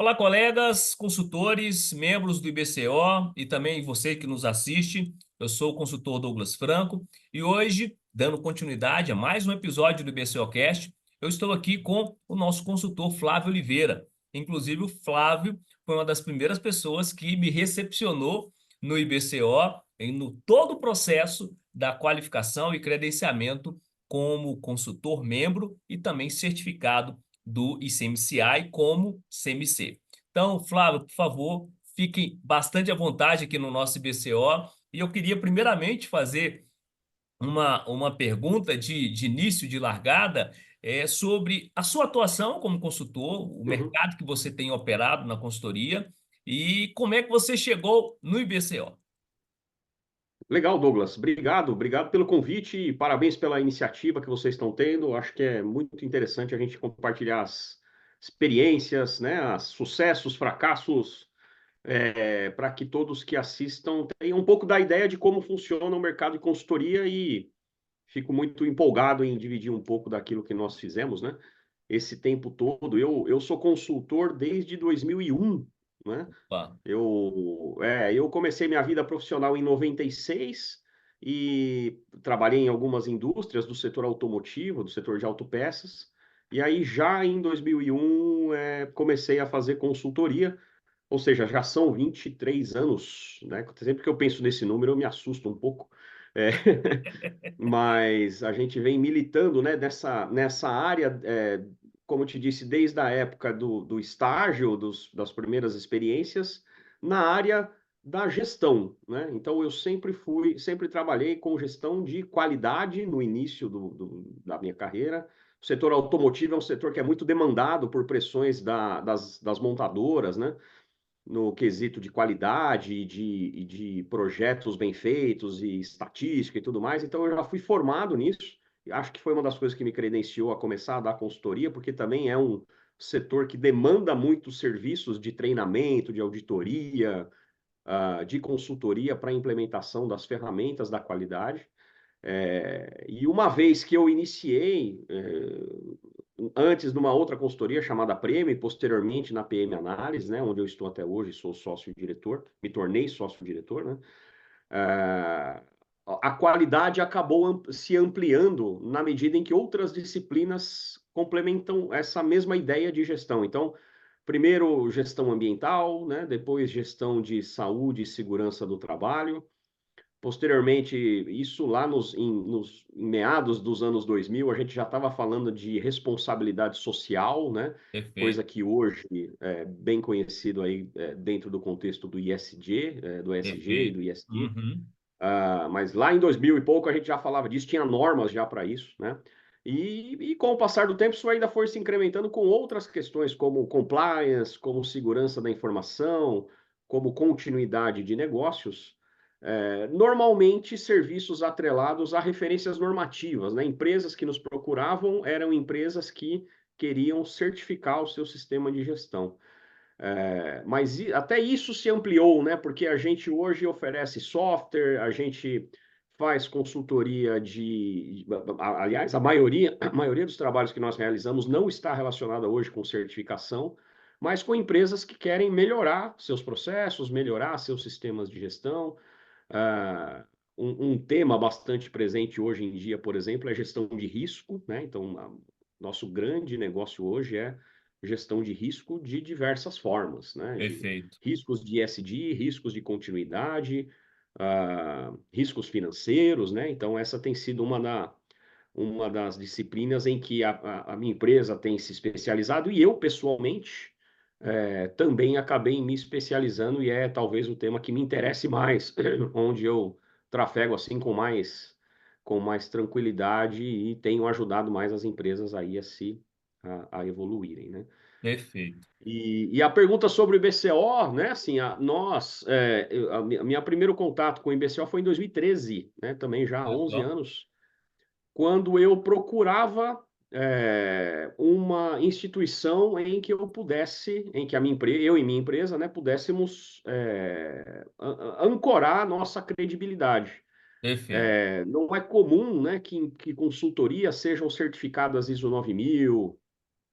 Olá, colegas, consultores, membros do IBCO e também você que nos assiste. Eu sou o consultor Douglas Franco e hoje, dando continuidade a mais um episódio do IBCO Cast, eu estou aqui com o nosso consultor Flávio Oliveira. Inclusive, o Flávio foi uma das primeiras pessoas que me recepcionou no IBCO no todo o processo da qualificação e credenciamento como consultor membro e também certificado do ICMCI como CMC. Então, Flávio, por favor, fiquem bastante à vontade aqui no nosso IBCO. E eu queria primeiramente fazer uma pergunta de início, de largada, sobre a sua atuação como consultor, o Uhum. mercado que você tem operado na consultoria e como é que você chegou no IBCO. Legal, Douglas. Obrigado pelo convite e parabéns pela iniciativa que vocês estão tendo. Acho que é muito interessante a gente compartilhar as experiências, né, os sucessos, fracassos, para que todos que assistam tenham um pouco da ideia de como funciona o mercado de consultoria e fico muito empolgado em dividir um pouco daquilo que nós fizemos, né? Esse tempo todo. Eu sou consultor desde 2001, né? Opa, Eu comecei minha vida profissional em 96 e trabalhei em algumas indústrias do setor automotivo, do setor de autopeças. E aí, já em 2001, comecei a fazer consultoria, ou seja, já são 23 anos, né? Sempre que eu penso nesse número, eu me assusto um pouco. É, mas a gente vem militando, né, nessa área, como eu te disse, desde a época do estágio, das primeiras experiências, na área da gestão, né? Então eu sempre trabalhei com gestão de qualidade no início da minha carreira. O setor automotivo é um setor que é muito demandado por pressões das montadoras, né? No quesito de qualidade e de projetos bem feitos e estatística e tudo mais. Então, eu já fui formado nisso. E acho que foi uma das coisas que me credenciou a começar a dar consultoria, porque também é um setor que demanda muitos serviços de treinamento, de auditoria, de consultoria para a implementação das ferramentas da qualidade. E uma vez que eu iniciei, antes numa outra consultoria chamada Prêmio, e posteriormente na PM Análise, né, onde eu estou até hoje, sou sócio-diretor, me tornei sócio-diretor, né, eh, a qualidade acabou se ampliando na medida em que outras disciplinas complementam essa mesma ideia de gestão. Então, primeiro gestão ambiental, né, depois gestão de saúde e segurança do trabalho. Posteriormente, isso lá em meados dos anos 2000, a gente já estava falando de responsabilidade social, né? Coisa perfeito, que hoje é bem conhecido aí dentro do contexto do ISG, do ESG e perfeito. do ISD. Uhum, Mas lá em 2000 e pouco a gente já falava disso, tinha normas já para isso, né? E com o passar do tempo isso ainda foi se incrementando com outras questões como compliance, como segurança da informação, como continuidade de negócios. Normalmente serviços atrelados a referências normativas, né? Empresas que nos procuravam eram empresas que queriam certificar o seu sistema de gestão. Mas até isso se ampliou, né? Porque a gente hoje oferece software, a gente faz consultoria aliás, a maioria dos trabalhos que nós realizamos não está relacionada hoje com certificação, mas com empresas que querem melhorar seus processos, melhorar seus sistemas de gestão. Ah, um tema bastante presente hoje em dia, por exemplo, é gestão de risco, né? Então, nosso grande negócio hoje é gestão de risco de diversas formas, né? De perfeito. riscos de ESG, riscos de continuidade, riscos financeiros, né? Então, essa tem sido uma das disciplinas em que a minha empresa tem se especializado e eu, pessoalmente, também acabei me especializando e é talvez o tema que me interesse mais, onde eu trafego assim com mais tranquilidade e tenho ajudado mais as empresas aí a evoluírem, né? Perfeito. E a pergunta sobre o IBCO, né? Assim, a minha primeiro contato com o IBCO foi em 2013, né? Também já há Olha 11 só. anos, quando eu procurava uma instituição em que eu pudesse, em que eu e minha empresa, né, pudéssemos ancorar a nossa credibilidade. Perfeito. Não é comum, né, que consultorias sejam certificadas ISO 9000,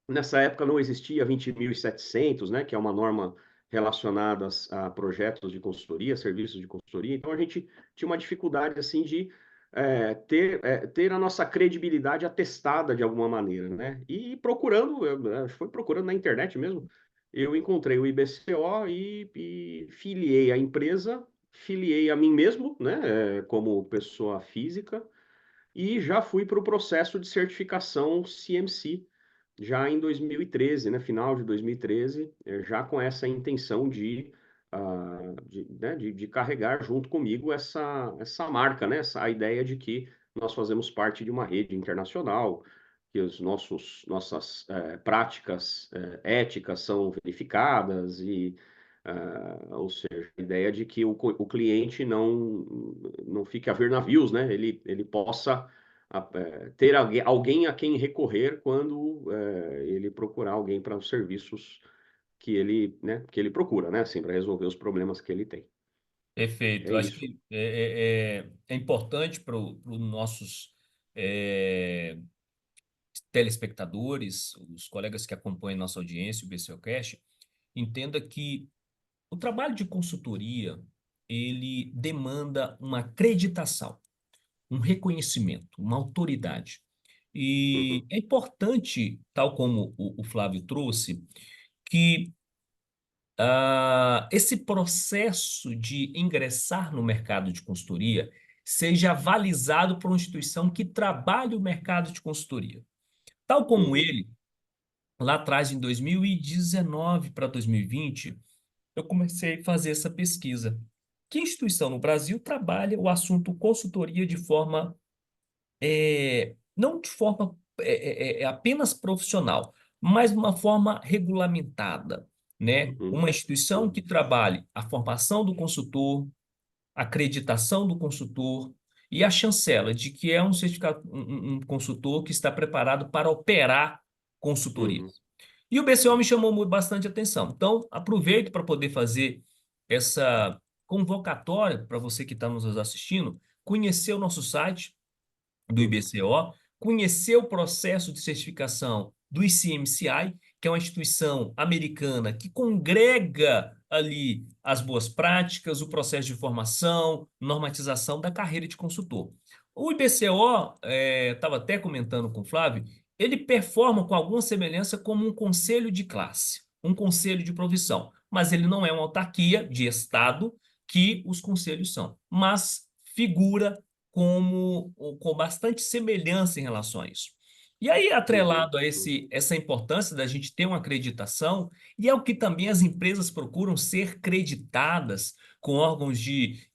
Nessa época não existia 20.700, né, que é uma norma relacionada a projetos de consultoria, serviços de consultoria. Então a gente tinha uma dificuldade assim de ter a nossa credibilidade atestada de alguma maneira, né? E procurando, foi procurando na internet mesmo, eu encontrei o IBCO e filiei a empresa, filiei a mim mesmo, né, como pessoa física, e já fui para o processo de certificação CMC, já em 2013, né, final de 2013, já com essa intenção de carregar junto comigo essa marca, né, a ideia de que nós fazemos parte de uma rede internacional, que nossas práticas éticas são verificadas ou seja, a ideia de que o cliente não fique a ver navios, né? Ele possa ter alguém a quem recorrer quando ele procurar alguém para os serviços que ele procura, né? Assim, para resolver os problemas que ele tem. Perfeito. É Eu acho isso. que é importante para os nossos é, telespectadores, os colegas que acompanham nossa audiência, o BCOcast, entenda que o trabalho de consultoria, ele demanda uma acreditação, um reconhecimento, uma autoridade. E Uhum, é importante, tal como o Flávio trouxe, que esse processo de ingressar no mercado de consultoria seja avalizado por uma instituição que trabalhe o mercado de consultoria. Tal como uhum, ele, lá atrás, em 2019 para 2020, eu comecei a fazer essa pesquisa. Que instituição no Brasil trabalha o assunto consultoria de forma, não de forma apenas profissional, mas de uma forma regulamentada, né? uhum, Uma instituição que uhum, trabalhe a formação do consultor, a acreditação do consultor e a chancela de que é um certificado, um consultor que está preparado para operar uhum, consultorias. E o BCO me chamou bastante atenção. Então, aproveito para poder fazer essa convocatória para você que está nos assistindo, conhecer o nosso site do uhum, IBCO, conhecer o processo de certificação do ICMCI, que é uma instituição americana que congrega ali as boas práticas, o processo de formação, normatização da carreira de consultor. O IBCO, estava até comentando com o Flávio, ele performa com alguma semelhança como um conselho de classe, um conselho de profissão, mas ele não é uma autarquia de Estado que os conselhos são, mas figura com bastante semelhança em relação a isso. E aí, uhum, atrelado a uhum, essa importância da gente ter uma acreditação, e é o que também as empresas procuram ser creditadas com órgãos de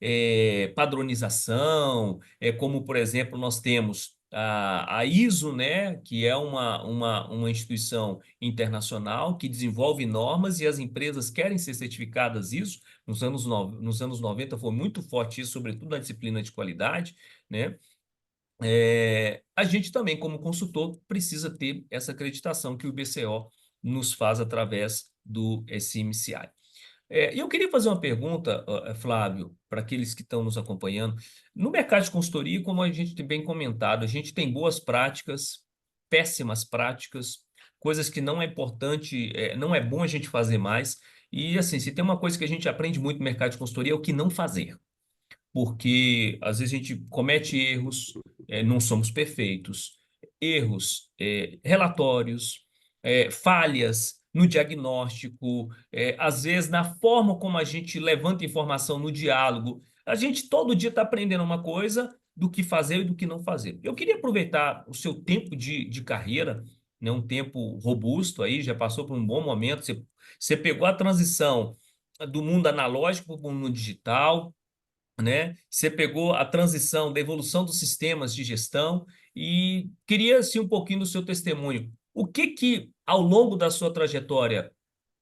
padronização, como, por exemplo, nós temos a ISO, né, que é uma instituição internacional que desenvolve normas e as empresas querem ser certificadas ISO. Nos anos 90 foi muito forte isso, sobretudo na disciplina de qualidade, né? A gente também, como consultor, precisa ter essa acreditação que o IBCO nos faz através do SMCI. E eu queria fazer uma pergunta, Flávio, para aqueles que estão nos acompanhando. No mercado de consultoria, como a gente tem bem comentado, a gente tem boas práticas, péssimas práticas, coisas que não é importante, não é bom a gente fazer mais. E assim, se tem uma coisa que a gente aprende muito no mercado de consultoria é o que não fazer, porque às vezes a gente comete erros, não somos perfeitos, erros, relatórios, falhas no diagnóstico, às vezes na forma como a gente levanta informação no diálogo. A gente todo dia está aprendendo uma coisa do que fazer e do que não fazer. Eu queria aproveitar o seu tempo de carreira, né, um tempo robusto aí, já passou por um bom momento, você pegou a transição do mundo analógico para o mundo digital, né? Você pegou a transição da evolução dos sistemas de gestão e queria assim um pouquinho do seu testemunho. O que ao longo da sua trajetória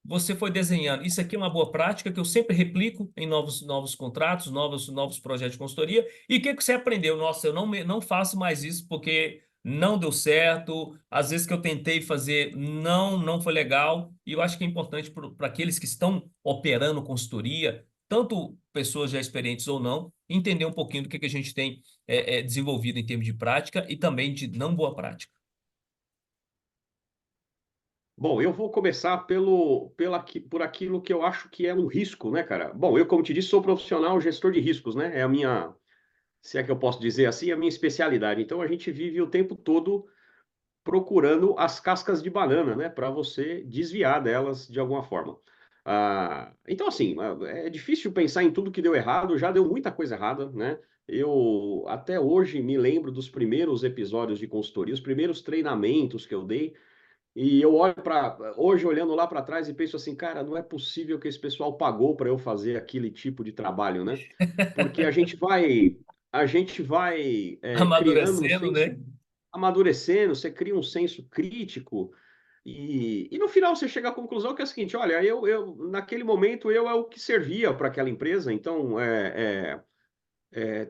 você foi desenhando? Isso aqui é uma boa prática que eu sempre replico em novos contratos, novos projetos de consultoria. E o que você aprendeu? Nossa, eu não faço mais isso porque não deu certo. Às vezes que eu tentei fazer não foi legal. E eu acho que é importante para aqueles que estão operando consultoria, tanto pessoas já experientes ou não, entender um pouquinho do que a gente tem desenvolvido em termos de prática e também de não boa prática. Bom, eu vou começar por aquilo que eu acho que é um risco, né, cara? Bom, eu, como te disse, sou profissional gestor de riscos, né? É a minha, se é que eu posso dizer assim, a minha especialidade. Então a gente vive o tempo todo procurando as cascas de banana, né, para você desviar delas de alguma forma. Então, assim, é difícil pensar em tudo que deu errado, já deu muita coisa errada, né? Eu até hoje me lembro dos primeiros episódios de consultoria, os primeiros treinamentos que eu dei, e eu olho para hoje olhando lá para trás e penso assim, cara, não é possível que esse pessoal pagou para eu fazer aquele tipo de trabalho, né? Porque a gente vai criando um Amadurecendo, senso né? amadurecendo, você cria um senso crítico e no final você chega à conclusão que é o seguinte, olha, naquele momento eu é o que servia para aquela empresa, então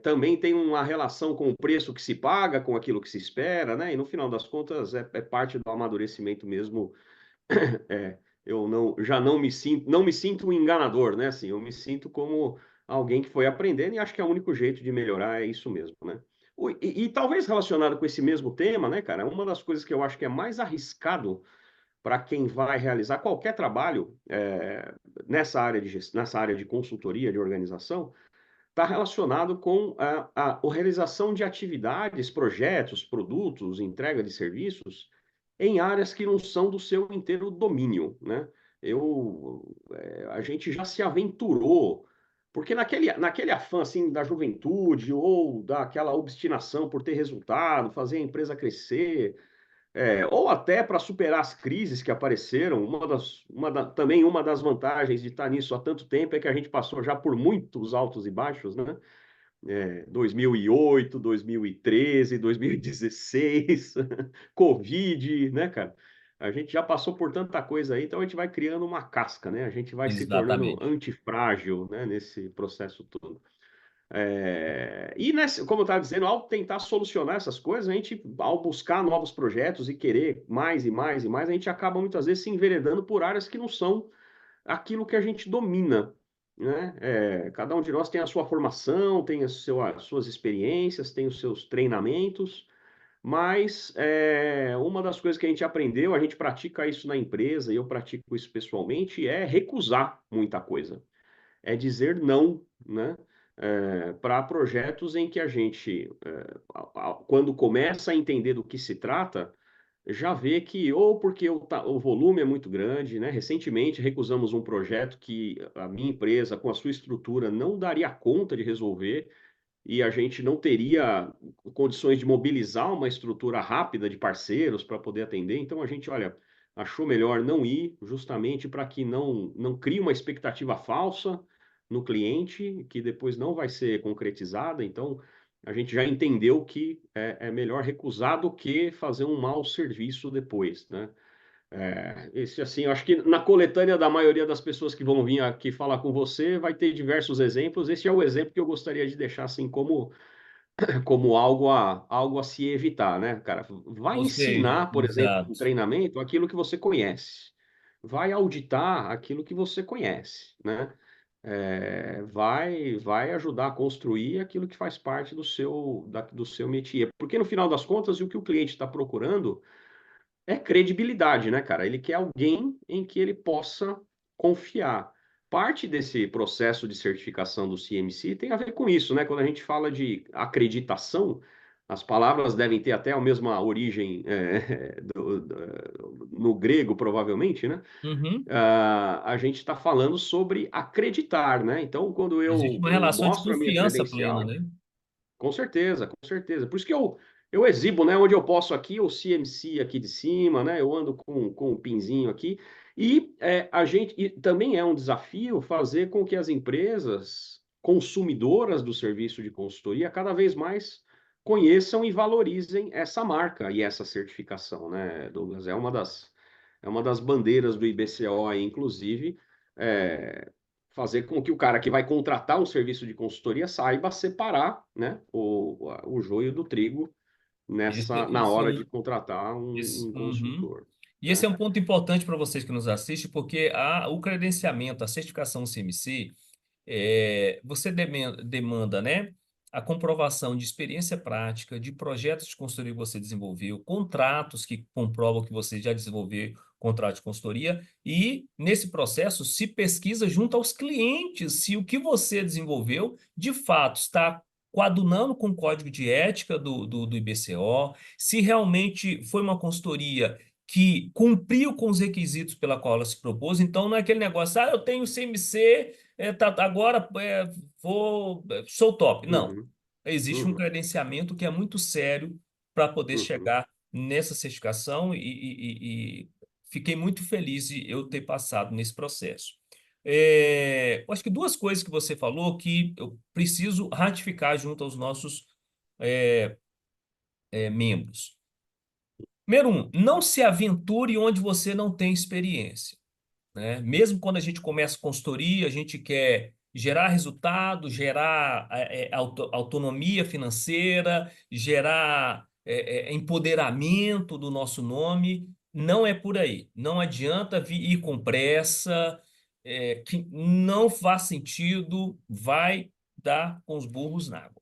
também tem uma relação com o preço que se paga, com aquilo que se espera, né? E no final das contas é parte do amadurecimento mesmo. É, eu já não me sinto um enganador, né? Assim, eu me sinto como alguém que foi aprendendo e acho que é o único jeito de melhorar é isso mesmo, né? E talvez relacionado com esse mesmo tema, né, cara? Uma das coisas que eu acho que é mais arriscado para quem vai realizar qualquer trabalho nessa área de consultoria, de organização, está relacionado com a realização de atividades, projetos, produtos, entrega de serviços em áreas que não são do seu inteiro domínio, né? A gente já se aventurou, porque naquele afã assim da juventude ou daquela obstinação por ter resultado, fazer a empresa crescer, ou até para superar as crises que apareceram, também uma das vantagens de estar nisso há tanto tempo é que a gente passou já por muitos altos e baixos, né? 2008, 2013, 2016, Covid, né, cara? A gente já passou por tanta coisa aí, então a gente vai criando uma casca, né? A gente vai se tornando Exatamente. antifrágil, né, nesse processo todo. Como eu estava dizendo, ao tentar solucionar essas coisas, ao buscar novos projetos e querer mais e mais e mais, a gente acaba muitas vezes se enveredando por áreas que não são aquilo que a gente domina, né? Cada um de nós tem a sua formação, tem as suas experiências, tem os seus treinamentos, mas uma das coisas que a gente aprendeu, a gente pratica isso na empresa, e eu pratico isso pessoalmente, é recusar muita coisa, é dizer não, né? Para projetos em que a gente, quando começa a entender do que se trata, já vê que, ou porque o volume é muito grande, né? Recentemente recusamos um projeto que a minha empresa, com a sua estrutura, não daria conta de resolver e a gente não teria condições de mobilizar uma estrutura rápida de parceiros para poder atender. Então a gente, olha, achou melhor não ir, justamente para que não crie uma expectativa falsa no cliente, que depois não vai ser concretizada. Então a gente já entendeu que é melhor recusar do que fazer um mau serviço depois, né? Esse assim, eu acho que na coletânea da maioria das pessoas que vão vir aqui falar com você, vai ter diversos exemplos. Esse é o exemplo que eu gostaria de deixar assim como algo a se evitar, né, cara? Vai Ou seja, ensinar, por exemplo, um exato. treinamento, aquilo que você conhece. Vai auditar aquilo que você conhece, né? Vai ajudar a construir aquilo que faz parte do seu métier. Porque no final das contas, o que o cliente está procurando é credibilidade, né, cara? Ele quer alguém em que ele possa confiar. Parte desse processo de certificação do CMC tem a ver com isso, né? Quando a gente fala de acreditação, as palavras devem ter até a mesma origem no grego, provavelmente, né? Uhum. A gente está falando sobre acreditar, né? Então, quando Existe eu, uma eu relação de mostro a minha confiança plena, credencial, né? com certeza, com certeza. Por isso que eu exibo, né? Onde eu posso aqui, o CMC aqui de cima, né? Eu ando com o pinzinho aqui. E também é um desafio fazer com que as empresas consumidoras do serviço de consultoria cada vez mais conheçam e valorizem essa marca e essa certificação, né, Douglas? É uma das bandeiras do IBCO aí, inclusive. É, fazer com que o cara que vai contratar um serviço de consultoria saiba separar, né, o joio do trigo Isso, na isso, hora de contratar isso. um Uhum. consultor, E esse né? é um ponto importante para vocês que nos assistem, porque o credenciamento, a certificação CMC, você demanda, né? a comprovação de experiência prática, de projetos de consultoria que você desenvolveu, contratos que comprovam que você já desenvolveu contrato de consultoria, e nesse processo se pesquisa junto aos clientes se o que você desenvolveu de fato está coadunando com o código de ética do IBCO, se realmente foi uma consultoria que cumpriu com os requisitos pela qual ela se propôs. Então não é aquele negócio, eu tenho CMC, agora sou top. Não, Uhum. existe um Uhum. credenciamento que é muito sério para poder Uhum. chegar nessa certificação e fiquei muito feliz de eu ter passado nesse processo. Eu acho que duas coisas que você falou que eu preciso ratificar junto aos nossos membros. Número um, não se aventure onde você não tem experiência, né? Mesmo quando a gente começa consultoria, a gente quer gerar resultado, gerar autonomia financeira, gerar empoderamento do nosso nome. Não é por aí. Não adianta ir com pressa, que não faz sentido, vai dar com os burros na água.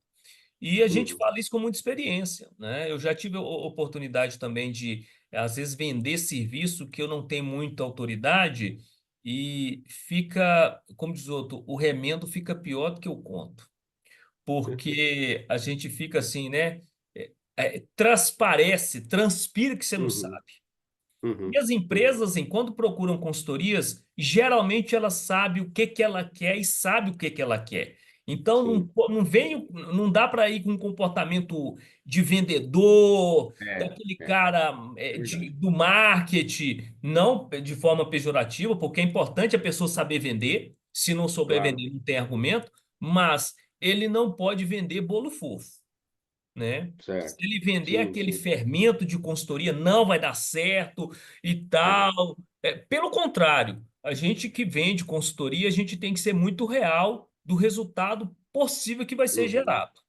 E a gente Uhum. fala isso com muita experiência, né? Eu já tive a oportunidade também de, às vezes, vender serviço que eu não tenho muita autoridade e fica, como diz o outro, o remendo fica pior do que o conto. Porque a gente fica assim, né? Transparece, transpira que você não Uhum. sabe. E Uhum. as Uhum. empresas, enquanto procuram consultorias, geralmente elas sabem o que que ela quer e sabe o que que ela quer. Então Sim. não dá para ir com um comportamento de vendedor, É, daquele é, cara é verdade. do marketing, não de forma pejorativa, porque é importante a pessoa saber vender. Se não souber Claro. vender, não tem argumento, mas ele não pode vender bolo fofo, né? Se Certo. ele vender Sim, aquele sim. fermento de consultoria, não vai dar certo e É. tal. Pelo contrário, a gente que vende consultoria, a gente tem que ser muito real do resultado possível que vai ser Uhum. gerado.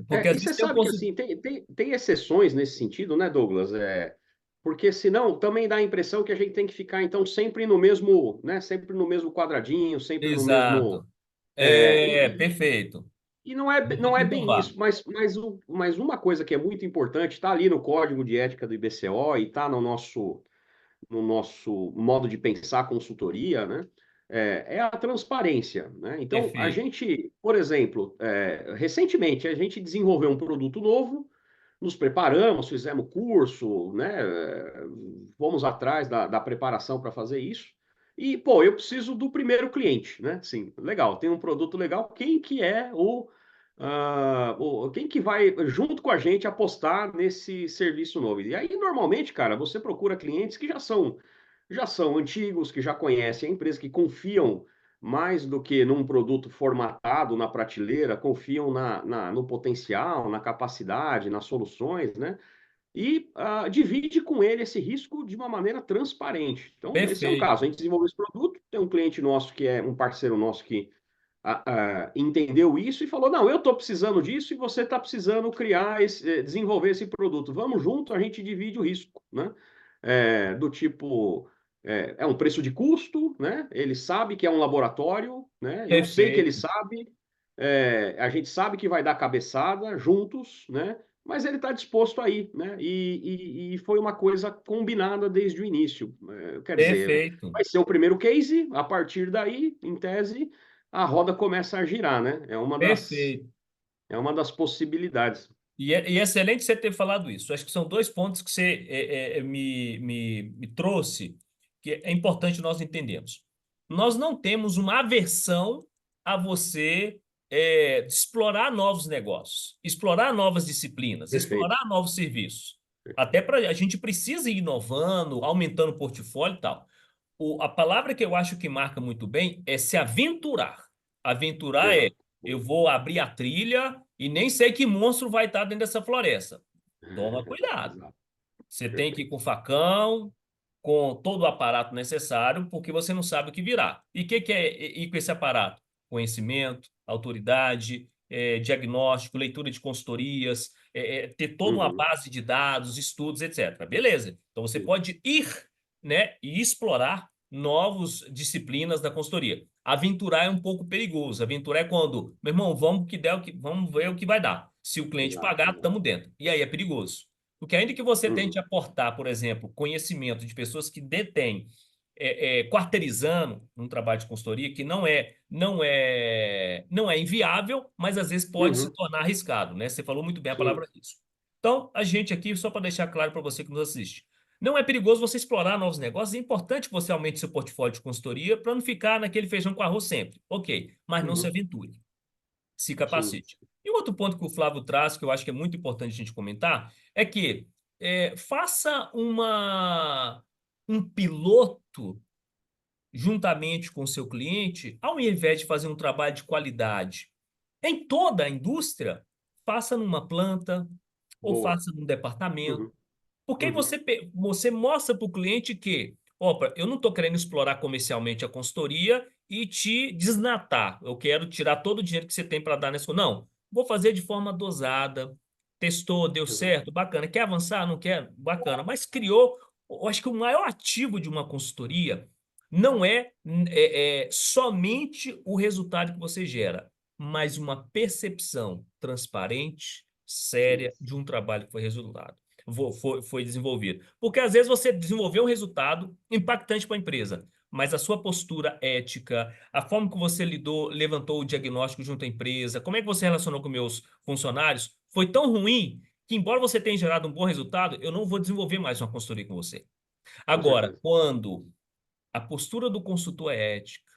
Porque às E você vezes tem um sabe que consultor. assim, tem exceções nesse sentido, né, Douglas? Porque senão também dá a impressão que a gente tem que ficar, então, sempre no mesmo, né? Sempre no mesmo quadradinho, sempre no mesmo. Exato. é, Perfeito. E não Tem que é bem inovar. isso, mas uma coisa que é muito importante, está ali no Código de Ética do IBCO e está no nosso modo de pensar consultoria, né? É a transparência, né? Então, a Perfeito. gente, por exemplo, recentemente a gente desenvolveu um produto novo, nos preparamos, fizemos curso, né? Fomos atrás da preparação para fazer isso. E, pô, eu preciso do primeiro cliente, né? Sim, legal, tem um produto legal. Quem que é quem que vai junto com a gente apostar nesse serviço novo? E aí, normalmente, cara, você procura clientes que já são antigos, que já conhecem a empresa, que confiam mais do que num produto formatado na prateleira, confiam no potencial, na capacidade, nas soluções, né? E divide com ele esse risco de uma maneira transparente. Então, esse é um Perfeito. caso. A gente desenvolveu esse produto, tem um cliente nosso que é um parceiro nosso que entendeu isso e falou: não, eu estou precisando disso e você está precisando desenvolver esse produto. Vamos junto, a gente divide o risco, né? Do tipo, é um preço de custo, né? Ele sabe que é um laboratório, né? Eu sei que ele Perfeito. sabe, a gente sabe que vai dar cabeçada juntos, né? Mas ele está disposto a ir, né? E foi uma coisa combinada desde o início. Quer dizer, Perfeito. vai ser o primeiro case, a partir daí, em tese, a roda começa a girar, né? Perfeito. É uma das possibilidades. E é excelente você ter falado isso. Acho que são dois pontos que você me trouxe, que é importante nós entendermos. Nós não temos uma aversão a você explorar novos negócios, explorar novas disciplinas, Perfeito. explorar novos serviços. Até para a gente precisa ir inovando, aumentando o portfólio e tal. A palavra que eu acho que marca muito bem é se aventurar. Aventurar é Exato. eu vou abrir a trilha e nem sei que monstro vai estar dentro dessa floresta. Toma cuidado. Exato. Você tem que ir Perfeito. com facão, com todo o aparato necessário, porque você não sabe o que virá. E o que é ir com esse aparato? Conhecimento, autoridade, diagnóstico, leitura de consultorias, ter toda uma Uhum. base de dados, estudos, etc. Beleza. Então você Sim. pode ir, né, e explorar novas disciplinas da consultoria. Aventurar é um pouco perigoso. Aventurar é quando, meu irmão, vamos que der, vamos ver o que vai dar. Se o cliente Exato, pagar, exato. estamos dentro. E aí é perigoso. Porque ainda que você tente Uhum, aportar, por exemplo, conhecimento de pessoas que detêm quarteirizando um trabalho de consultoria que não é inviável, mas às vezes pode se uhum, tornar arriscado, né? Você falou muito bem a sim, palavra risco. Então, a gente aqui, só para deixar claro para você que nos assiste, não é perigoso você explorar novos negócios, é importante que você aumente seu portfólio de consultoria para não ficar naquele feijão com arroz sempre. Ok, mas não se uhum, aventure, se sim, capacite. E o outro ponto que o Flávio traz, que eu acho que é muito importante a gente comentar, é que faça um piloto juntamente com o seu cliente, ao invés de fazer um trabalho de qualidade em toda a indústria, faça numa planta ou boa. faça num departamento. Uhum, Porque aí uhum, você mostra para o cliente que, opa, eu não estou querendo explorar comercialmente a consultoria e te desnatar. Eu quero tirar todo o dinheiro que você tem para dar nessa. Não, vou fazer de forma dosada. Testou, deu exato. certo, bacana. Quer avançar? Não quer? Bacana. Mas criou. Eu acho que o maior ativo de uma consultoria não é somente o resultado que você gera, mas uma percepção transparente, Sim, séria de um trabalho que foi resultado foi desenvolvido. Porque às vezes você desenvolveu um resultado impactante para a empresa, mas a sua postura ética, a forma que você lidou, levantou o diagnóstico junto à empresa, como é que você relacionou com meus funcionários, foi tão ruim que, embora você tenha gerado um bom resultado, eu não vou desenvolver mais uma consultoria com você. com Agora, certeza. quando a postura do consultor é ética,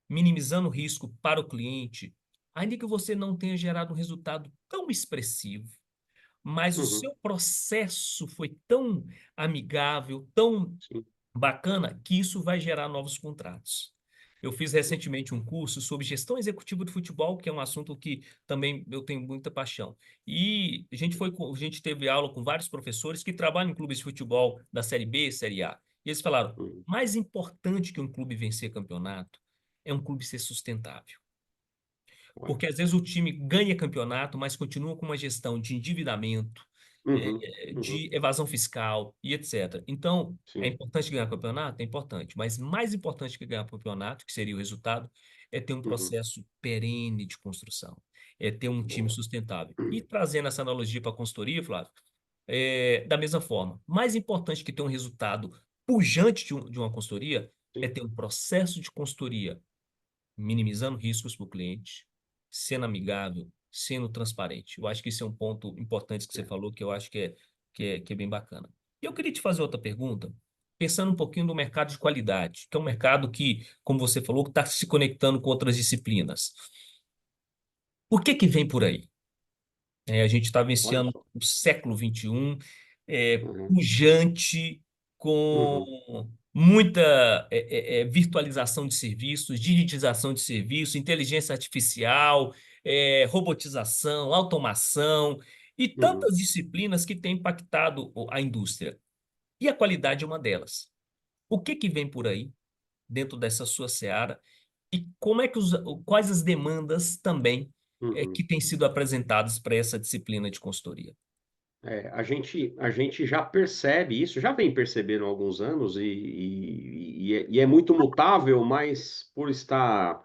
minimizando o risco para o cliente, ainda que você não tenha gerado um resultado tão expressivo, mas o Uhum, seu processo foi tão amigável, tão sim, bacana, que isso vai gerar novos contratos. Eu fiz recentemente um curso sobre gestão executiva de futebol, que é um assunto que também eu tenho muita paixão. E a gente teve aula com vários professores que trabalham em clubes de futebol da Série B, Série A. E eles falaram: uhum, mais importante que um clube vencer campeonato é um clube ser sustentável. ué, Porque às vezes o time ganha campeonato, mas continua com uma gestão de endividamento, uhum, uhum, de evasão fiscal e etc. Então, é sim, importante ganhar campeonato? É importante. Mas mais importante que ganhar campeonato, que seria o resultado, é ter um uhum, processo perene de construção. É ter um time boa. sustentável. E trazendo essa analogia para a consultoria, Flávio, da mesma forma, mais importante que ter um resultado pujante de uma consultoria é Sim, ter um processo de consultoria minimizando riscos para o cliente, sendo amigável, sendo transparente. Eu acho que esse é um ponto importante que você é, falou, que eu acho que é bem bacana. E eu queria te fazer outra pergunta, pensando um pouquinho no mercado de qualidade, que é um mercado que, como você falou, está se conectando com outras disciplinas. O que que vem por aí? A gente está olha vivenciando só. o século XXI, Uhum, pujante, uhum, com muita virtualização de serviços, digitização de serviços, inteligência artificial, robotização, automação e uhum. tantas disciplinas que têm impactado a indústria. E a qualidade é uma delas. O que que vem por aí, dentro dessa sua seara, e como é que quais as demandas também que Uhum. têm sido apresentadas para essa disciplina de consultoria? É, a gente já percebe isso, já vem percebendo há alguns anos, e é muito mutável, mas por estar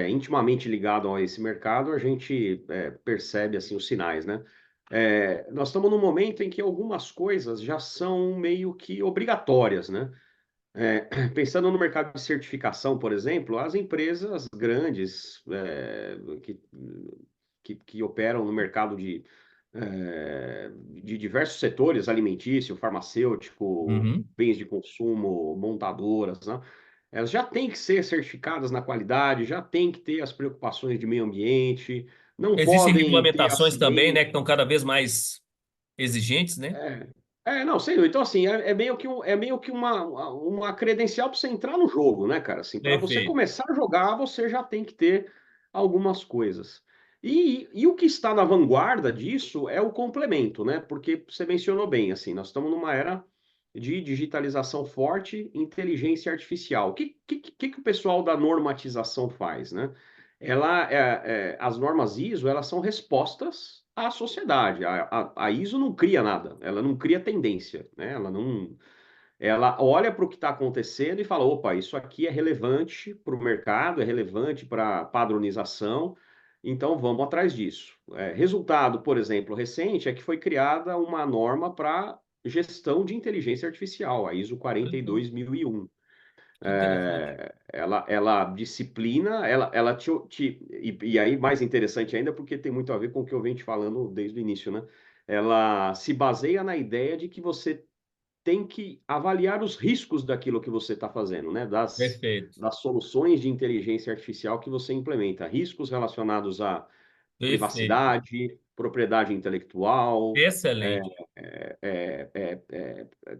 intimamente ligado a esse mercado, a gente percebe assim os sinais, né? Nós estamos num momento em que algumas coisas já são meio que obrigatórias, né? Pensando no mercado de certificação, por exemplo, as empresas grandes que operam no mercado de diversos setores, alimentício, farmacêutico, Uhum. bens de consumo, montadoras, né? Elas já têm que ser certificadas na qualidade, já têm que ter as preocupações de meio ambiente, não Existem podem ter regulamentações também, né, que acidente. estão cada vez mais exigentes, né? Não, sei. Então, assim, é meio que uma credencial para você entrar no jogo, né, cara? Assim, para você Perfeito. começar a jogar, você já tem que ter algumas coisas. E o que está na vanguarda disso é o complemento, né? Porque você mencionou bem, assim, nós estamos numa era de digitalização forte, inteligência artificial. O que o pessoal da normatização faz, né? As normas ISO, elas são respostas à sociedade. A ISO não cria nada, ela não cria tendência, né? ela olha para o que está acontecendo e fala: opa, isso aqui é relevante para o mercado, é relevante para padronização, então vamos atrás disso. Resultado, por exemplo, recente é que foi criada uma norma para gestão de inteligência artificial, a ISO Hum, 42001. que interessante. Ela disciplina, ela e aí mais interessante ainda, porque tem muito a ver com o que eu venho te falando desde o início, né? Ela se baseia na ideia de que você tem que avaliar os riscos daquilo que você está fazendo, né? Perfeito. Das soluções de inteligência artificial que você implementa. Riscos relacionados à Perfeito. privacidade, propriedade intelectual, é, Excelente.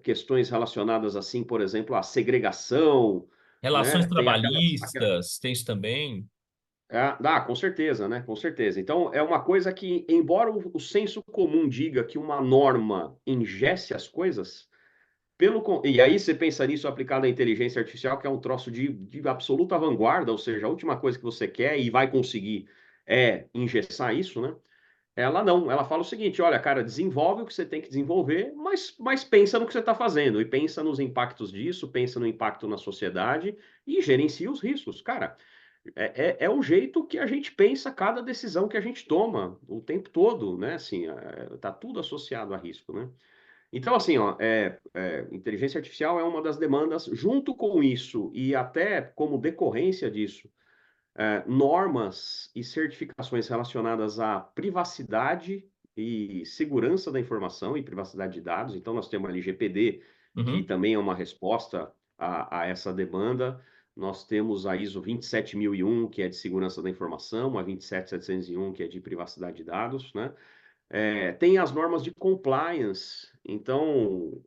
questões relacionadas, assim, por exemplo, à segregação, Relações né? Tem trabalhistas, tem isso também. com certeza, né? Com certeza. Então, é uma coisa que, embora o senso comum diga que uma norma engesse as coisas, e aí você pensa nisso aplicado à inteligência artificial, que é um troço de absoluta vanguarda, ou seja, a última coisa que você quer e vai conseguir é engessar isso, né? Ela não, ela fala o seguinte: olha, cara, desenvolve o que você tem que desenvolver, mas pensa no que você está fazendo, e pensa nos impactos disso, pensa no impacto na sociedade e gerencia os riscos. Cara, é o jeito que a gente pensa cada decisão que a gente toma o tempo todo, né? Assim, tá tudo associado a risco, né? Então, assim, ó, inteligência artificial é uma das demandas, junto com isso, e até como decorrência disso, normas e certificações relacionadas à privacidade e segurança da informação e privacidade de dados. Então, nós temos a LGPD, que Uhum. também é uma resposta a essa demanda. Nós temos a ISO 27001, que é de segurança da informação, a 27701, que é de privacidade de dados, né? Tem as normas de compliance. Então,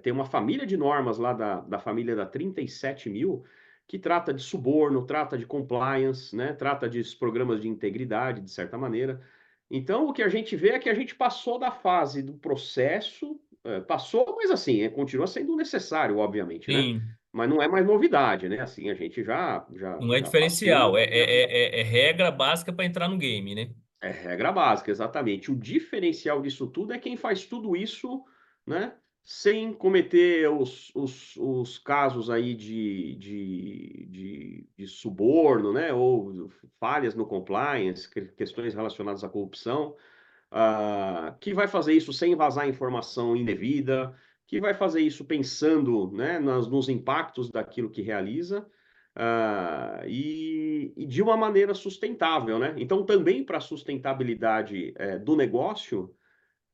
tem uma família de normas lá da família da 37.000 que trata de suborno, trata de compliance, né? Trata de programas de integridade, de certa maneira. Então, o que a gente vê é que a gente passou da fase do processo, passou, mas assim, continua sendo necessário, obviamente, né? Sim, Mas não é mais novidade, né? Assim, a gente não é já passou. diferencial, é regra básica para entrar no game, né? É regra básica, exatamente. O diferencial disso tudo é quem faz tudo isso, né, sem cometer os casos aí de suborno, né, ou falhas no compliance, questões relacionadas à corrupção, que vai fazer isso sem vazar informação indevida, que vai fazer isso pensando, né, nos impactos daquilo que realiza, e de uma maneira sustentável, né? Então, também para a sustentabilidade do negócio,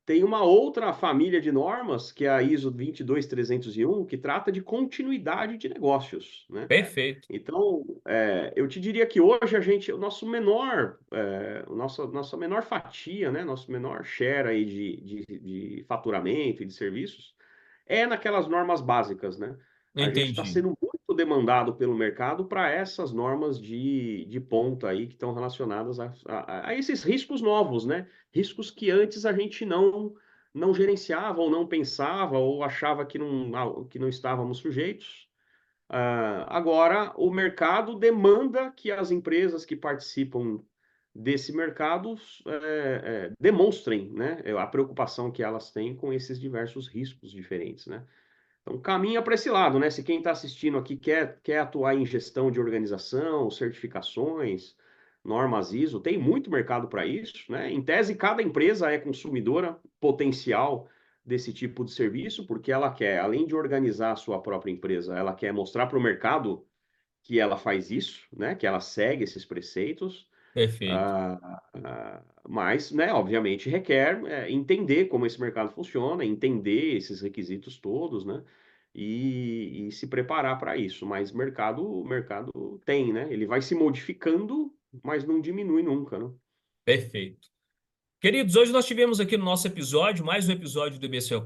tem uma outra família de normas, que é a ISO 22301, que trata de continuidade de negócios, né? Perfeito, Então, eu te diria que hoje o nosso menor, nossa menor fatia, né, nosso menor share aí de faturamento e de serviços é naquelas normas básicas, né? A gente está entendi. sendo muito demandado pelo mercado para essas normas de ponta aí que estão relacionadas a esses riscos novos, né? Riscos que antes a gente não gerenciava ou não pensava ou achava que não estávamos sujeitos. Agora, o mercado demanda que as empresas que participam desse mercado demonstrem, né, a preocupação que elas têm com esses diversos riscos diferentes, né? Então, caminha para esse lado, né? Se quem está assistindo aqui quer atuar em gestão de organização, certificações, normas ISO, tem muito mercado para isso, né? Em tese, cada empresa é consumidora potencial desse tipo de serviço, porque ela quer, além de organizar a sua própria empresa, ela quer mostrar para o mercado que ela faz isso, né? Que ela segue esses preceitos. Perfeito, Mas, né, obviamente, requer entender como esse mercado funciona, entender esses requisitos todos, né? E se preparar para isso. Mas o mercado tem, né? Ele vai se modificando, mas não diminui nunca, né? perfeito. Queridos, hoje nós tivemos aqui no nosso episódio, mais um episódio do EBCL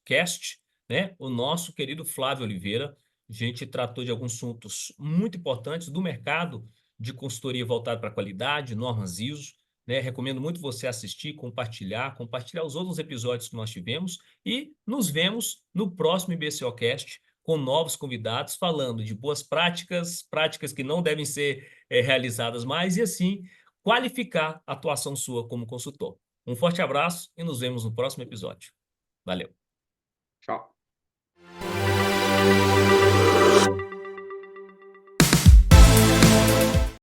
Cast, né? O nosso querido Flávio Oliveira. A gente tratou de alguns assuntos muito importantes do mercado de consultoria voltado para a qualidade, normas ISO, né? Recomendo muito você assistir, compartilhar os outros episódios que nós tivemos e nos vemos no próximo EBCL Cast com novos convidados falando de boas práticas, práticas que não devem ser realizadas mais e assim qualificar a atuação sua como consultor. Um forte abraço e nos vemos no próximo episódio. Valeu!